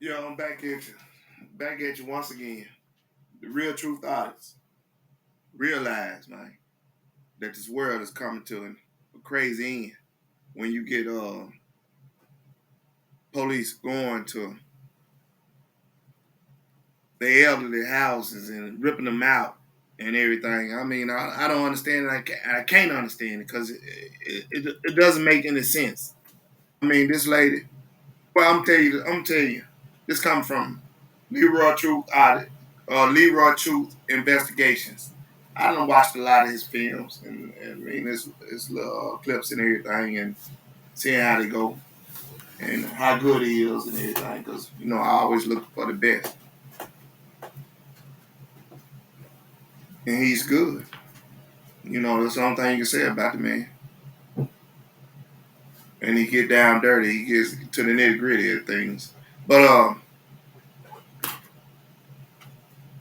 Yo, I'm back at you. Back at you once again. The real truth artists realize, man, that this world is coming to a crazy end when you get police going to the elderly houses and ripping them out and everything. I mean, I don't understand it. I can't understand it because it doesn't make any sense. I mean, this lady. Well, I'm tell you, this comes from Leroy Truth Audit, Leroy Truth Investigations. I done watched a lot of his films and reading his little clips and everything and seeing how they go and how good he is and everything. Because I always look for the best, and he's good. That's the only thing you can say about the man. And he get down dirty. He gets to the nitty gritty of things. But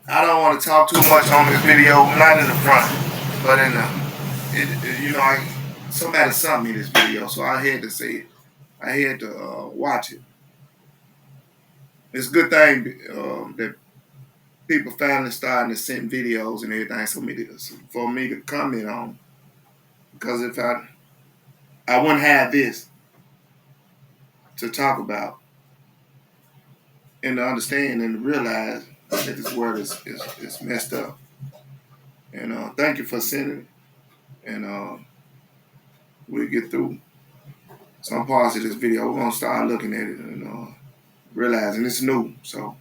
I don't want to talk too much on this video, not in the front, but in somebody sent me this video, so I had to say it. I had to watch it. It's a good thing that people finally starting to send videos and everything for me to comment on, because if I wouldn't have this to talk about and to understand and to realize that this world is messed up. And thank you for sending it. And we'll get through some parts of this video. We're gonna start looking at it and realizing it's new. So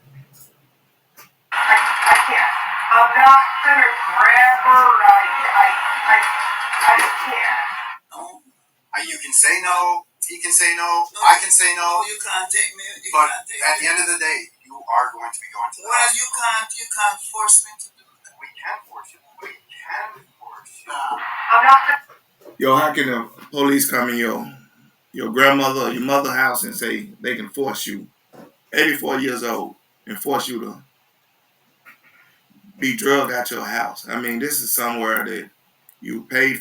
I can't. I'm not gonna grab her. I can't. No. You can say no. He can say no. I can say no. You can't take me. But at the end of the day, you are going to be going to the hospital. You can't force me to do that. We can force you. We can force you. I'm not gonna. Yo, how can the police come in your grandmother or your mother's house and say they can force you, 84 years old, and force you to be drugged out your house? I mean, this is somewhere that you pay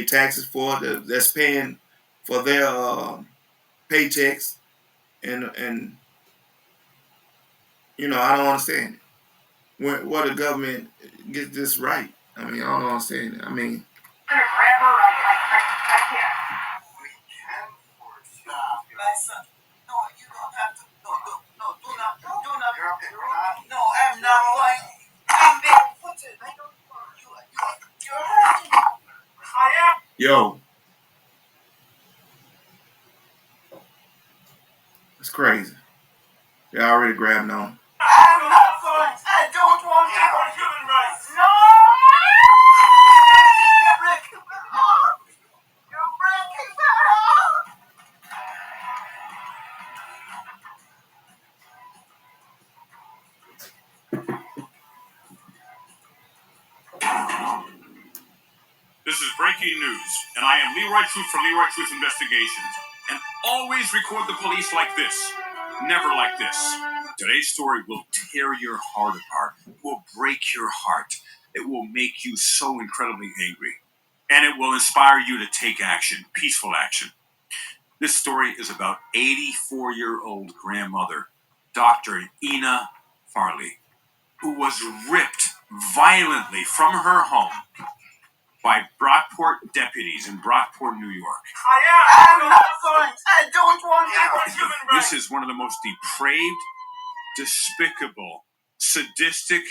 taxes for, that's paying for their paychecks, and I don't understand it. Where the government gets this right? I mean, I don't understand it. I mean, I'm gonna grab her. I can't. We can force you. My son. No, you don't have to. No, do not. You're okay. We're not. No, I'm not going. I'm barefooted. I don't want you. You're hurting me. I am. yo, it's crazy. They already grabbing on. I'm not going. I don't want to. Human rights. No. You're breaking my heart. You're breaking my heart. This is breaking news, and I am Leroy Truth from Leroy Truth Investigations. And always record the police like this, never like this. Today's story will tear your heart apart. It will break your heart. It will make you so incredibly angry. And it will inspire you to take action, peaceful action. This story is about 84-year-old grandmother, Dr. Ena Farley, who was ripped violently from her home by Brockport deputies in Brockport, New York. I'm not going. I don't want to. This is one of the most depraved, despicable, sadistic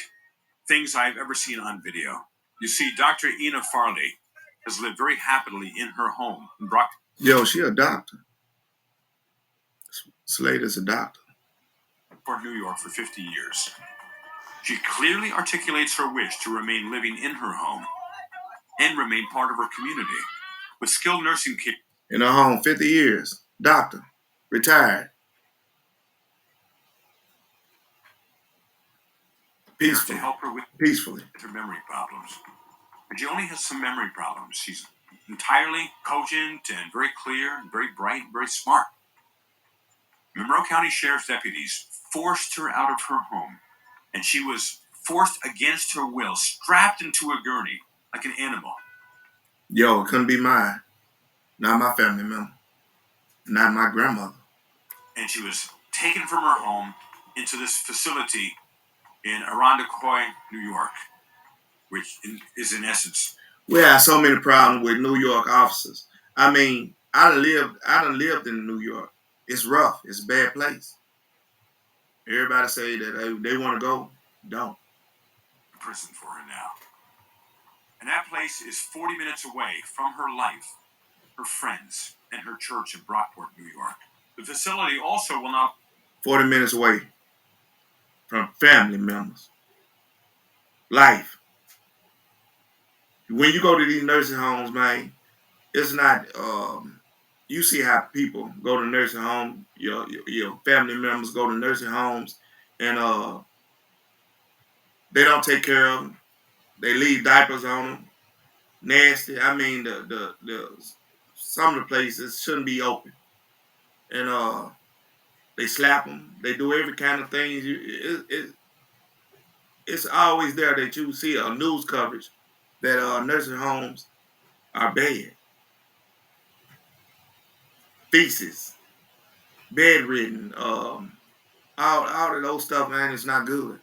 things I've ever seen on video. You see, Dr. Ena Farley has lived very happily in her home in Brockport, Yo, she a doctor. Slater's a doctor. New York for 50 years. She clearly articulates her wish to remain living in her home and remain part of her community with skilled nursing care. In her home, 50 years. Doctor. Retired. To help her with Peacefully. her memory problems. And she only has some memory problems. She's entirely cogent and very clear and very bright and very smart. Monroe County Sheriff's deputies forced her out of her home, and she was forced against her will, strapped into a gurney like an animal. Yo, it couldn't be mine. Not my family member. Not my grandmother. And she was taken from her home into this facility in Irondequoit, New York, which is in essence. We have so many problems with New York officers. I mean, I done lived in New York. It's rough. It's a bad place. Everybody say that they want to go. Don't. Prison for her now. And that place is 40 minutes away from her life, her friends, and her church in Brockport, New York. The facility also will not. 40 minutes away from family members. Life. When you go to these nursing homes, man, it's not. You see how people go to nursing homes. Your family members go to nursing homes, and they don't take care of them. They leave diapers on them. Nasty. I mean, the some of the places shouldn't be open, and they slap them. They do every kind of thing. It's always there that you see a news coverage that nursing homes are bad, feces, bedridden, all of those stuff, man. It's not good.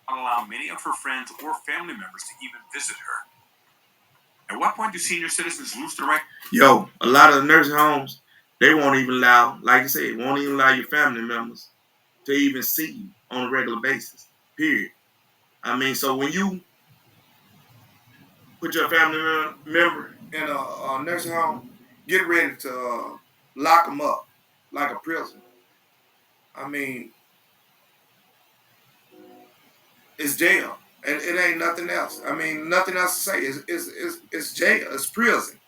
Not allow many of her friends or family members to even visit her. At what point do senior citizens lose their right? Yo, a lot of the nursing homes, they won't even allow, like I said, won't even allow your family members to even see you on a regular basis. Period. I mean, so when you put your family member in a nursing home, get ready to lock them up like a prison. I mean, it's jail, and it ain't nothing else. I mean, nothing else to say. It's jail. It's prison.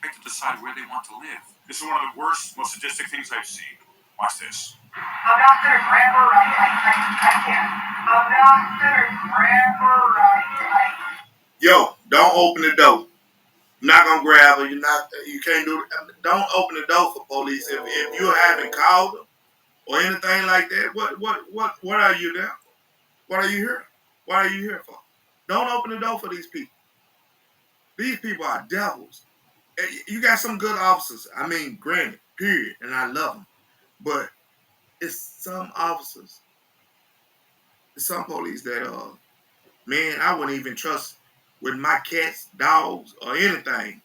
To decide where they want to live. This is one of the worst, most sadistic things I've seen. Watch this. I'm not gonna grab her. I can't. I'm not gonna grab her. Yo, don't open the door. You're not gonna grab her. You can't do it. Don't open the door for police. If you haven't called them or anything like that, what are you there for? What are you here? What are you here for? Don't open the door for these people. These people are devils. You got some good officers. I mean, granted, period, and I love them. But it's some officers, it's some police that man, I wouldn't even trust with my cats, dogs, or anything.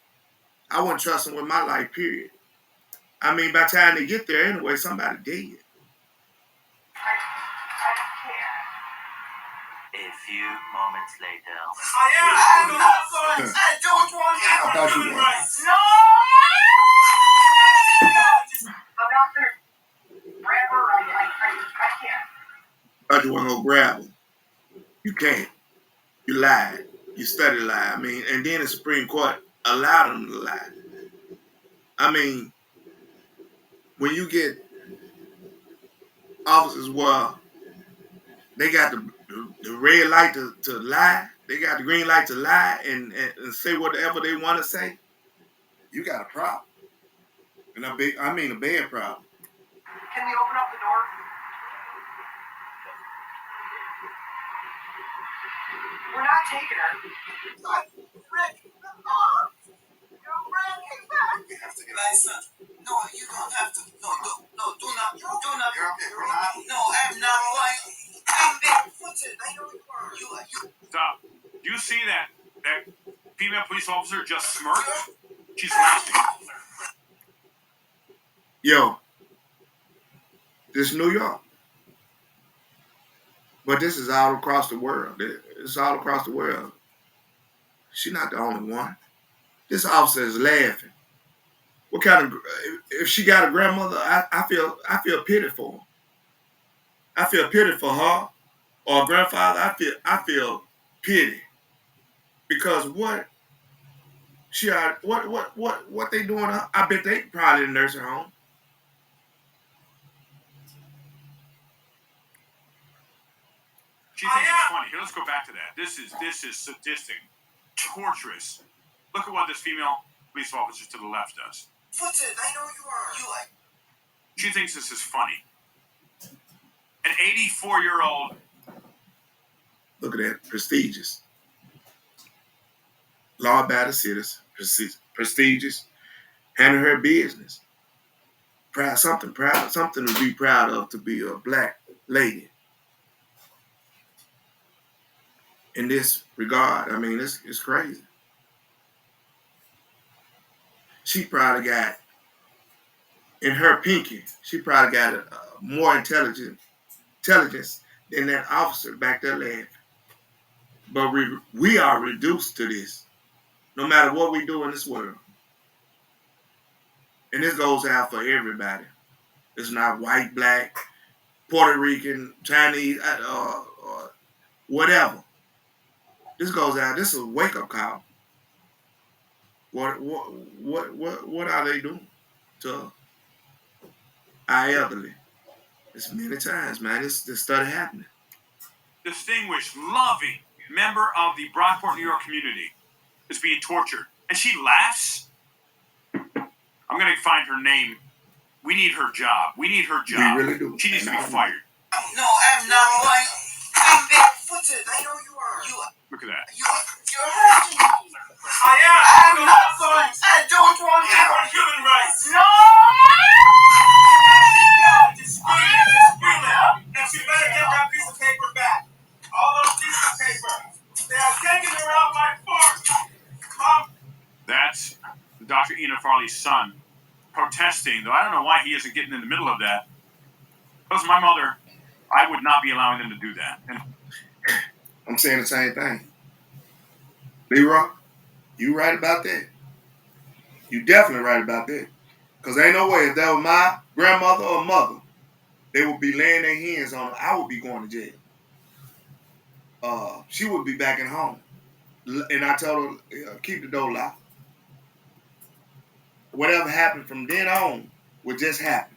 I wouldn't trust them with my life, period. I mean, by the time they get there anyway, somebody dead. I can't. A few moments later. I'm not going. I don't want to. I thought you were. No! I'm not gonna grab her. I can't. Thought you weren't gonna grab them. You can't. You lied. You studied lie. I mean, and then the Supreme Court allowed them to lie. I mean, when you get officers where they got the red light to lie, they got the green light to lie and say whatever they want to say, you got a problem. And I mean a bad problem. Can we open up the door? We're not taking her. Rick. Oh, you're breaking back. You have to get My son. No, you don't have to. No, do not. Do not. You're okay. We're not. No, I'm not going. I'm barefooted. I know you are. You. Stop. Do you see that female police officer just smirked? She's laughing. Yo, this is New York. But this is all across the world. It's all across the world. She's not the only one. This officer is laughing. What kind of, if she got a grandmother, I feel pity for her. I feel pity for her or a grandfather. I feel pity. Because what they doing, I bet they probably in a nursing home. She thinks it's funny. Here, let's go back to that. This is sadistic, torturous. Look at what this female police officer to the left does. Footed. I know you are. You like. She thinks this is funny. An 84-year-old. Look at that, prestigious. Law-abiding citizen, prestigious, handling her business. something to be proud of, to be a black lady in this regard. I mean, it's crazy. She probably got, in her pinky, she probably got more intelligence than that officer back there laughing. But we are reduced to this, no matter what we do in this world. And this goes out for everybody. It's not white, black, Puerto Rican, Chinese, or whatever. This goes out. This is a wake up call. What are they doing to our elderly? It's many times, man. This started happening. Distinguished, loving member of the Broadport, New York community is being tortured, and she laughs. I'm gonna find her name. We need her job. We need her job. We really do. She needs to be fired. No, I'm not going. I'm barefooted. I know you are. Look at that. You're hurting me. I'm not going. I don't want to. For human rights. No! Just scream it. Now she better get that piece of paper back. All those pieces of paper. They are taking her out my farm. Mom. That's Dr. Ena Farley's son protesting, though I don't know why he isn't getting in the middle of that. Because my mother, I would not be allowing them to do that. And I'm saying the same thing. Leroy, you right about that. You definitely right about that. Because ain't no way if that was my grandmother or mother, they would be laying their hands on her. I would be going to jail. She would be back at home. And I told her, keep the door locked. Whatever happened from then on would just happen.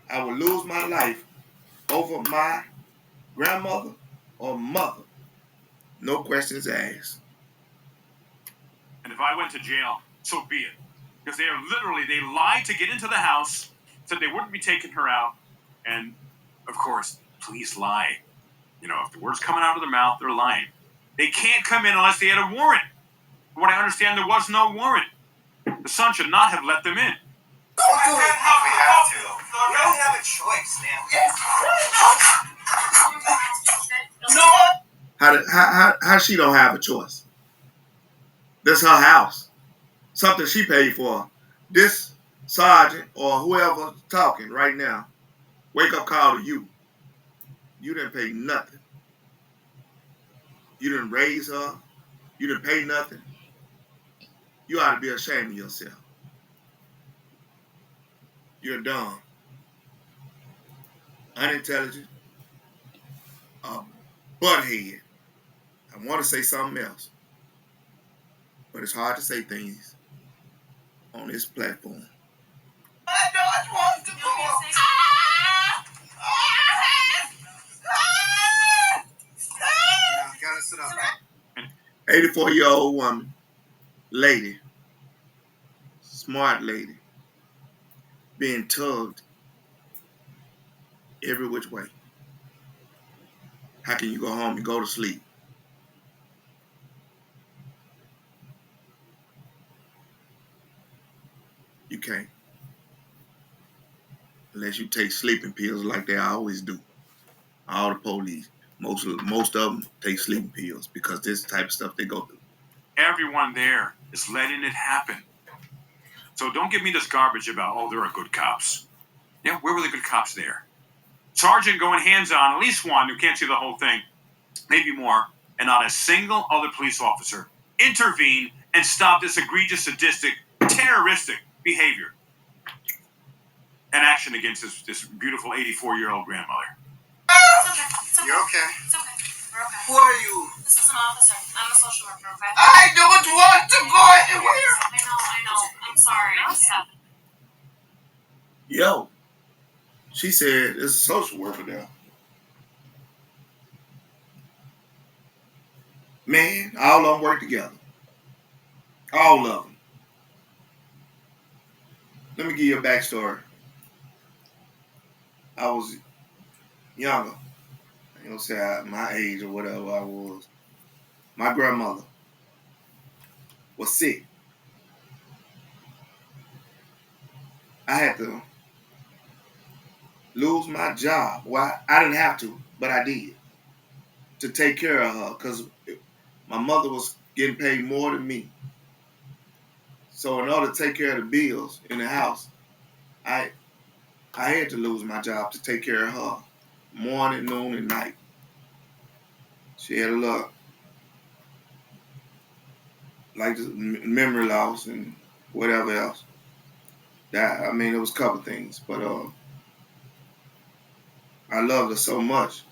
I would lose my life over my grandmother or mother. No questions asked. if I went to jail, so be it. Because they lied to get into the house, said they wouldn't be taking her out, and, of course, police lie. You know, if the words coming out of their mouth, they're lying. They can't come in unless they had a warrant. From what I understand, there was no warrant. The son should not have let them in. Don't do it. We have to. We don't have a choice, man. Yes. No. How she don't have a choice? This her house. Something she paid for. This sergeant or whoever talking right now, wake up call to you. You didn't pay nothing. You didn't raise her. You didn't pay nothing. You ought to be ashamed of yourself. You're dumb, unintelligent, a butthead. I want to say something else, but it's hard to say things on this platform. I don't want to go. Gotta sit up. 84-year-old woman, lady, smart lady, being tugged every which way. How can you go home and go to sleep? You can't. Unless you take sleeping pills like they always do. All the police, most of them take sleeping pills because this type of stuff they go through. Everyone there is letting it happen. So don't give me this garbage about, oh, there are good cops. Yeah, where were the good cops there? Sergeant going hands-on, at least one who can't see the whole thing, maybe more, and not a single other police officer intervene and stop this egregious, sadistic, terroristic behavior and action against this beautiful 84-year-old grandmother. You're okay. It's okay. We're okay. Who are you? This is an officer. I'm a social worker, okay? I don't want to go anywhere. I know. I'm sorry. Yo, she said there's a social worker there. Man, all of them work together. All of them. Let me give you a backstory. I was younger. I ain't gonna say my age or whatever I was. My grandmother was sick. I had to lose my job. Well, I didn't have to, but I did, to take care of her because my mother was getting paid more than me. So in order to take care of the bills in the house, I had to lose my job to take care of her morning, noon, and night. She had a lot like memory loss and whatever else. That I mean, it was a couple things, but I loved her so much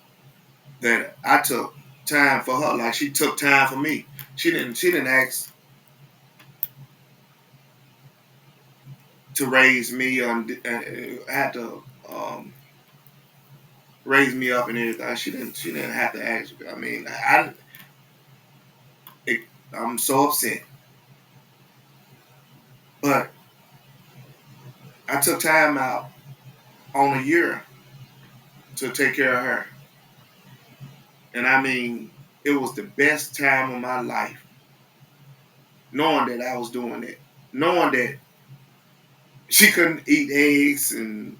that I took time for her, like she took time for me. She didn't ask to raise me and had to raise me up and everything. She didn't have to ask. I mean, I'm so upset, but I took time out on a year to take care of her, and I mean, it was the best time of my life, knowing that I was doing it, knowing that she couldn't eat eggs and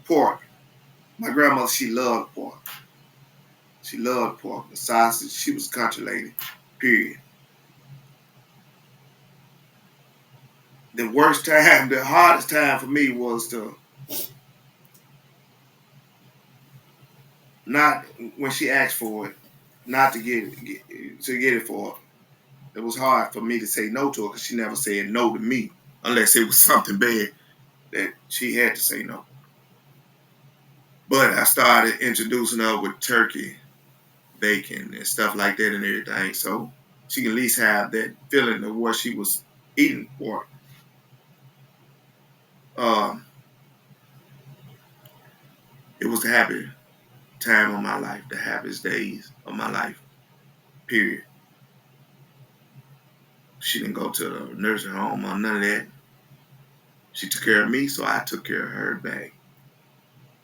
pork. My grandmother, she loved pork. She loved pork, the sausage. She was a country lady, period. The worst time, the hardest time for me was to not, when she asked for it, not to get it for her. It was hard for me to say no to her because she never said no to me unless it was something bad that she had to say no. But I started introducing her with turkey, bacon, and stuff like that and everything, so she can at least have that feeling of what she was eating for. It was the happy time of my life, the happiest days of my life, period. She didn't go to the nursing home or none of that. She took care of me, so I took care of her back.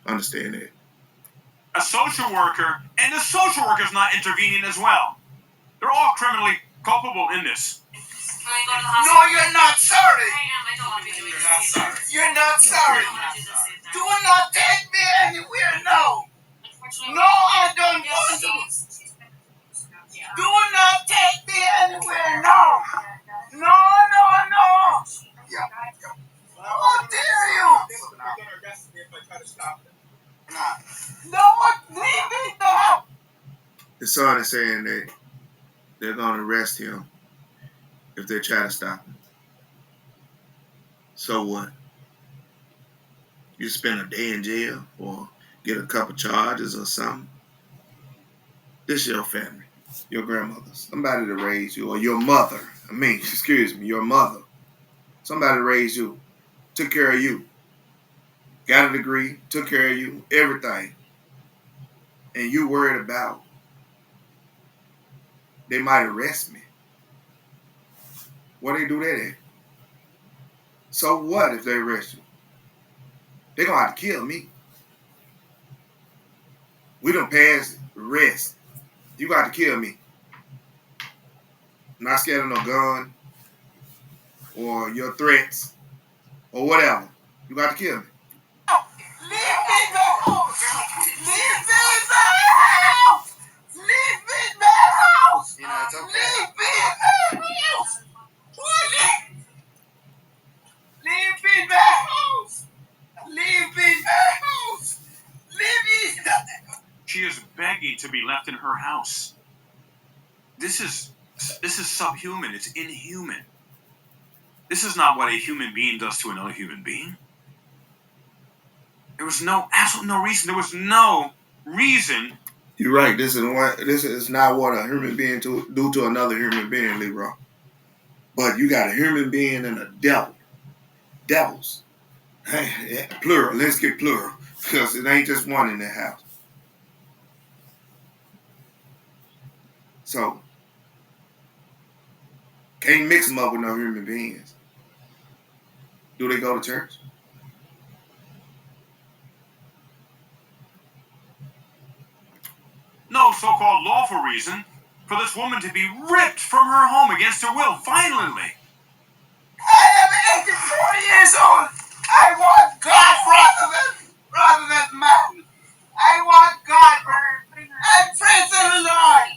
Understand that. A social worker, and the social worker's not intervening as well. They're all criminally culpable in this. Can I go to the No, hospital? you're not sorry. I am. I don't want to be doing You're this. not either. sorry. You're not sorry. I don't want to do this either. Do not take me anywhere now. Unfortunately, No, I don't yes, want to. yeah. Do not take me anywhere now. No. Yeah. How dare you? No, leave me now. The son is saying that they're going to arrest him if they try to stop him. So what? You spend a day in jail or get a couple charges or something? This is your family, your grandmother, somebody to raise you, or your mother. Your mother. Somebody raised you, took care of you, got a degree, took care of you, everything. And you worried about they might arrest me. What they do that at? So what if they arrest you? They're going to have to kill me. We done passed arrest. You got to kill me. I'm not scared of no gun or your threats or whatever. You got to kill me. Leave me the house. Leave me the house. Leave me the house. You know, it's okay. Leave me the house. Leave me the house. Leave me the house. Leave me the She is begging to be left in her house. This is subhuman. It's inhuman. This is not what a human being does to another human being. There was absolutely no reason. There was no reason. You're right. This is not what a human being do to another human being, Leroy. But you got a human being and a devil. Devils. Hey, plural. Let's get plural. Because it ain't just one in that house. So, can't mix them up with no human beings. Do they go to church? No so-called lawful reason for this woman to be ripped from her home against her will violently. I am 84 years years old. I want God rather than man. I want God and praise the Lord.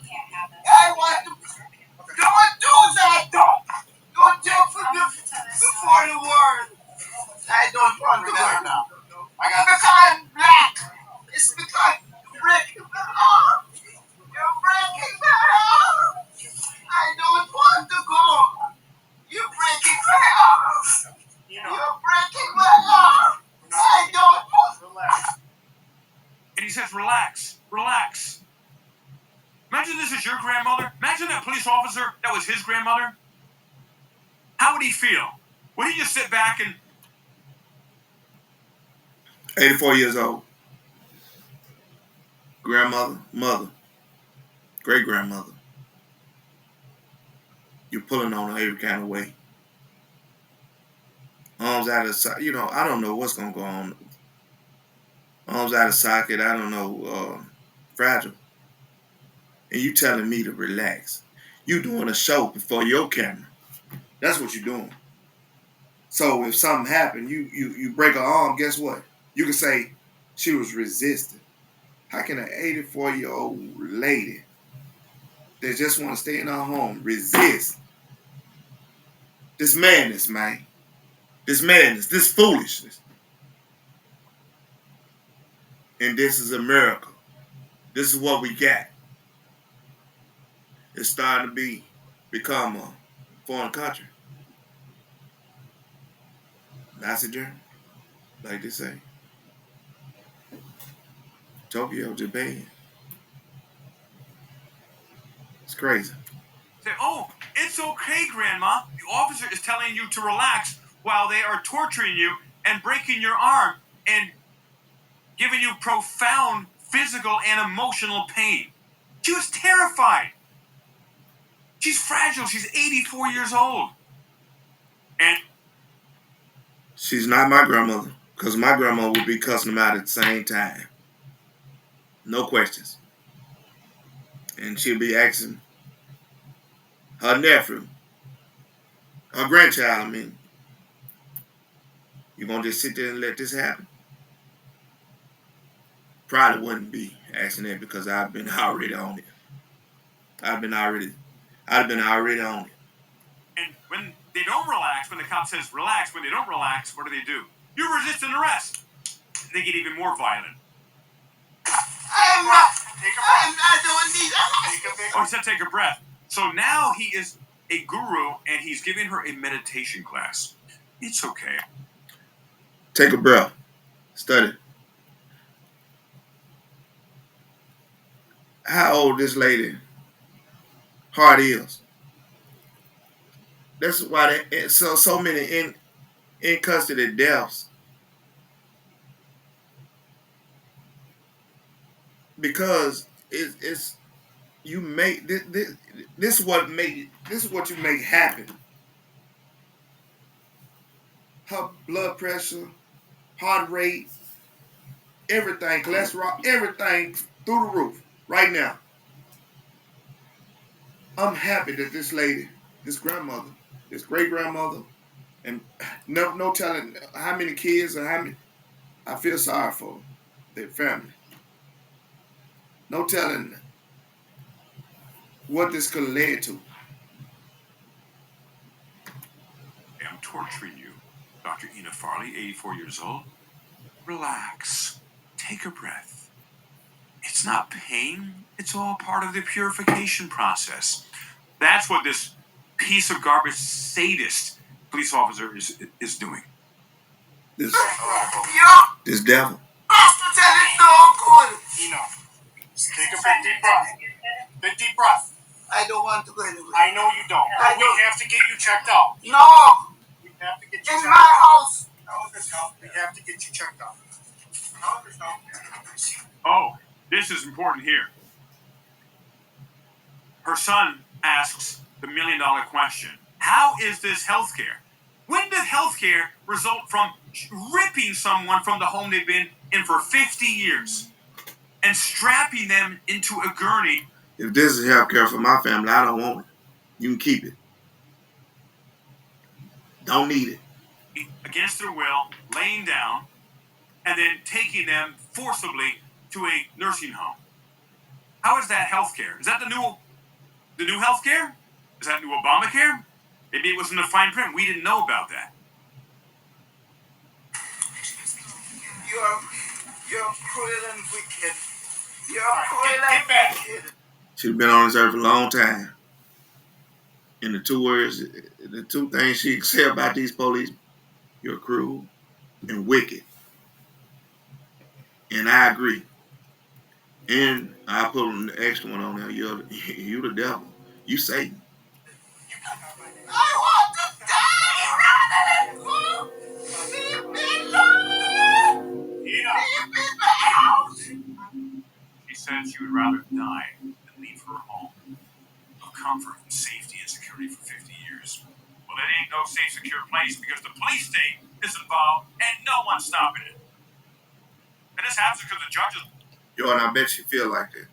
I want to. Don't do that. Don't jump before the world. I don't want to go now. Because I'm black. It's because you're breaking my arm. You're breaking my arm. I don't want to go. You're breaking my arm. You're breaking my arm. I don't want to. And he says, relax, relax. Imagine this is your grandmother. Imagine that police officer that was his grandmother. How would he feel? Would he just sit back and... 84 years old. Grandmother, mother, great-grandmother. You're pulling on her every kind of way. Arms out of socket. You know, I don't know what's going to go on. Arms out of socket. I don't know. Fragile. And you telling me to relax. You doing a show before your camera. That's what you're doing. So if something happened, you break her arm, guess what? You can say she was resisting. How can an 84-year-old lady that just want to stay in her home resist? This madness, man. This madness, this foolishness. And this is America. This is what we got. It's starting to become a foreign country. Nazi Germany, like they say. Tokyo, Japan. It's crazy. Say, oh, it's okay, Grandma. The officer is telling you to relax while they are torturing you and breaking your arm and giving you profound physical and emotional pain. She was terrified. She's fragile. She's 84 years old. And She's not my grandmother, because my grandma would be cussing them out at the same time. No questions. And she'll be asking her nephew, her grandchild, I mean, you gonna just sit there and let this happen? Probably wouldn't be asking that because I've been already on it. I've been already on it. And when they don't relax, when the cop says relax, when they don't relax, what do? You resist an arrest. They get even more violent. I don't need that. Oh, he said take a breath. So now he is a guru and he's giving her a meditation class. It's okay. Take a breath. Study. How old this lady heart is. That's why so many in custody deaths. Because it's you make this is what you make happen. Her blood pressure, heart rate, everything, cholesterol, everything through the roof right now. I'm happy that this lady, this grandmother, this great grandmother, and no telling how many kids or how many. I feel sorry for their family. No telling what this could have led to. I'm torturing you. Dr. Ena Farley, 84 years old. Relax. Take a breath. It's not pain. It's all part of the purification process. That's what this piece of garbage sadist police officer is doing. This You devil. tell it no good. Take a big deep breath. Big deep breath. I don't want to go anywhere. I know you don't. I We don't. have to get you checked out. No, We have to get you in checked my out. house. We have to get you checked out. Oh, this is important here. Her son asks the million-dollar question. How is this healthcare? When did healthcare result from ripping someone from the home they've been in for 50 years and strapping them into a gurney? If this is healthcare for my family, I don't want it. You can keep it. Don't need it. against their will, laying down, and then taking them forcibly to a nursing home. How is that healthcare? Is that the new healthcare? Is that new Obamacare? Maybe it was in the fine print. We didn't know about that. You're cruel and wicked. You're cruel and wicked. She's been on this earth a long time. And the two things she can say about these police, you're cruel and wicked. And I agree. And I put an extra one on there. You the devil. You Satan. I want to die rather than go. Leave me alone. Leave me in my house. She said she would rather die than leave her home of comfort and safety and security for 50 years. Well, it ain't no safe, secure place because the police state is involved and no one's stopping it. And this happens because the judges. Yo, and I bet she feel like that.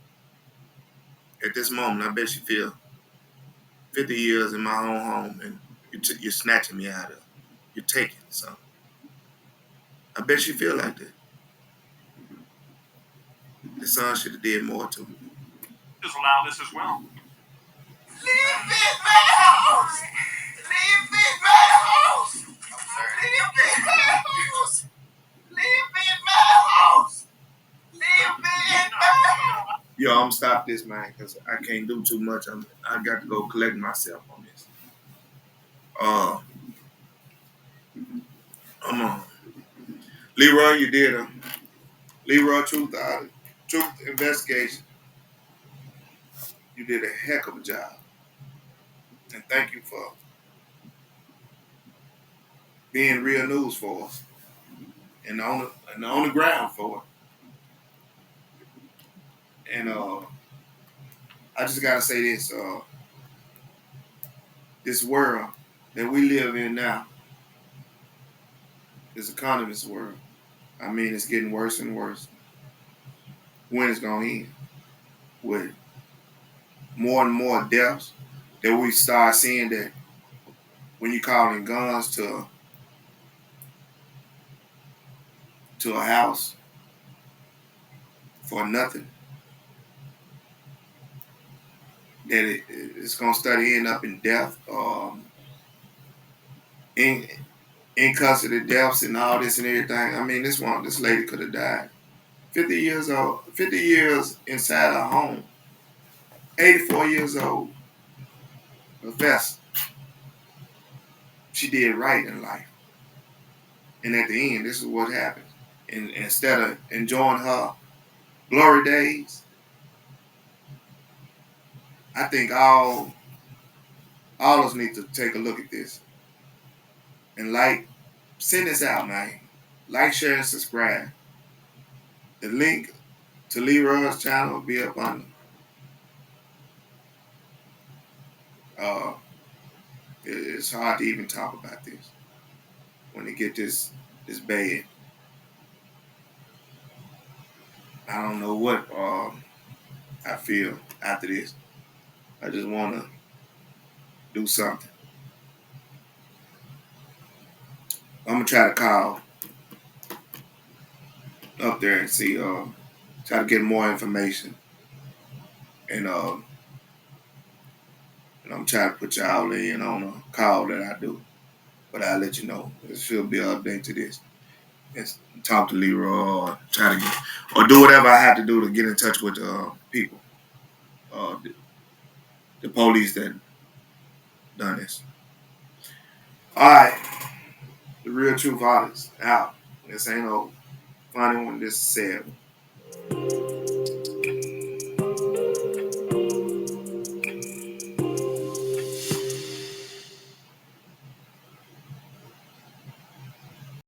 At this moment, I bet she feel 50 years in my own home and you're snatching me out of it. You're taking something. I bet she feel like that. The son should have did more to me. Just allow this as well. Leave me in my house. Leave me in my house. Leave me in my house. Leave me in my house. Leave me in my house. Yo, I'm gonna stop this, man, because I can't do too much. I got to go collect myself on this. I'm on. Leroy, you did a Leroy Truth Investigation. You did a heck of a job. And thank you for being real news for us. And on the ground for it. And I just gotta say this, this world that we live in now, this economist world, I mean, it's getting worse and worse. When it's gonna end? With more and more deaths that we start seeing that when you call in guns to a house for nothing, that it's gonna start ending up in death, in custody deaths and all this and everything. I mean, this lady could have died. 50 years old, 50 years inside her home. 84 years old. Professor. She did right in life. And at the end, this is what happened. And instead of enjoying her glory days, I think all of us need to take a look at this. And send this out, man. Like, share, and subscribe. The link to Leroy's channel will be up under. It's hard to even talk about this when they get this bad. I don't know what I feel after this. I just want to do something. I'm gonna try to call up there and see, try to get more information, and I'm trying to put y'all in on a call that I do. But I'll let you know. There should be an update to this. And talk to Leroy or try to or do whatever I have to do to get in touch with people, the police that done this. All right, the real truth artist out. This ain't no funny one. This is sad.